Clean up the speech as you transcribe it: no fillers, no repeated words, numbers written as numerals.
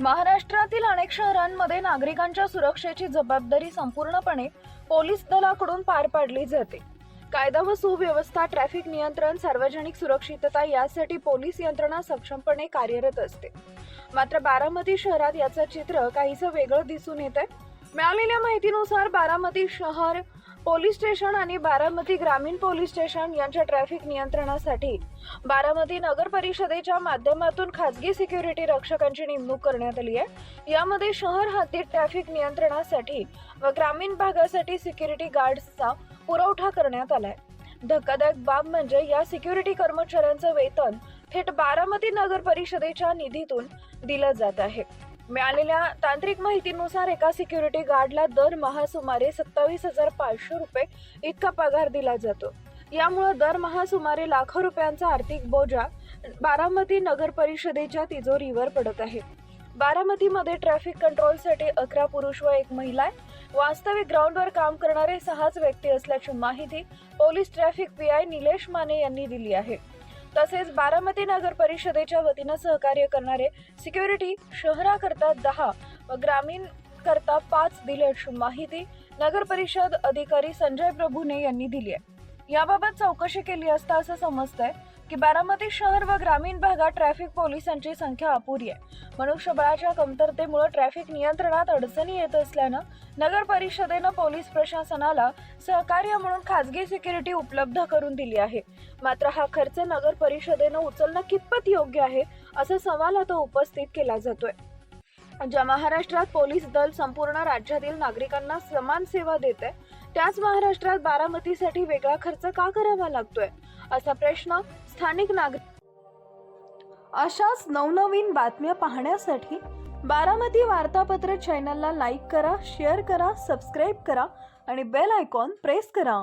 महाराष्ट्रातील अनेक शहरांमध्ये नागरिकांच्या सुरक्षेची जबाबदारी संपूर्णपणे पोलीस दलाकडून पार पाडली जाते। कायदा व सुव्यवस्था, ट्रॅफिक नियंत्रण, सार्वजनिक सुरक्षितता यासाठी पोलीस यंत्रणा सक्षमपणे कार्यरत असते। मात्र बारामती शहरात याचं चित्र काहीसं वेगळं दिसून येतंय। मिळालेल्या माहितीनुसार बारामती शहर पोलीस स्टेशन आणि बारामती ग्रामीण पोलीस स्टेशन यांच्या ट्रॅफिक नियंत्रणासाठी बारामती नगर परिषदेच्या माध्यमातून खासगी सिक्युरिटी रक्षकांची नेमणूक करण्यात आली आहे। यामध्ये शहर हद्दीत ट्रॅफिक नियंत्रणासाठी व ग्रामीण भागासाठी सिक्युरिटी गार्ड्सचा पुरवठा करण्यात आलाय। धक्कादायक बाब म्हणजे या सिक्युरिटी कर्मचाऱ्यांचं वेतन थेट बारामती नगर परिषदेच्या निधीतून दिलं जात आहे। मिळालेल्या तांत्रिक माहितीनुसार एका सिक्युरिटी गार्डला दरमहा सुमारे 27,500 रुपये इतका पगार दिला जातो। यामुळे दरमहा सुमारे लाखो रुपयांचा आर्थिक बोजा बारामती नगर परिषदेच्या तिजोरीवर पडत आहे। बारामतीमध्ये ट्रॅफिक कंट्रोलसाठी 11 पुरुष व 1 महिला आहे। वास्तविक ग्राउंडवर काम करणारे 6च व्यक्ती असल्याची माहिती police traffic PI Nilesh Mane यांनी दिली आहे। तसेच बारामती नगर परिषदेच्या वतीने सहकार्य करणारे सिक्युरिटी शहराकरता 10 व ग्रामीण करता 5 दिल्याची माहिती नगर परिषद अधिकारी संजय प्रभुने यांनी दिली आहे। याबाबत चौकशी केली असता असं समजतंय की बारामती शहर व ग्रामीण भागात ट्रॅफिक पोलिसांची संख्या अपुरी आहे। मनुष्यबळाच्या कमतरतेमुळे ट्रॅफिक नियंत्रणात अडचणी येत असल्यानं नगर परिषदेनं पोलीस प्रशासनाला सहकार्य म्हणून खासगी सिक्युरिटी उपलब्ध करून दिली आहे। मात्र हा खर्च नगर परिषदेनं उचलणं कितपत योग्य आहे असा सवाल आता उपस्थित केला जातोय। ज्या महाराष्ट्रात पोलीस दल संपूर्ण राज्यातील नागरिकांना समान सेवा देते, त्याच महाराष्ट्रात बारामतीसाठी वेगळा खर्च का करावा लागतोय असा प्रश्न स्थानिक नागरिक। अशाच नवनवीन बातम्या पाहण्यासाठी बारामती वार्तापत्र चॅनलला लाईक करा, शेअर करा, सबस्क्राईब करा आणि बेल आयकॉन प्रेस करा।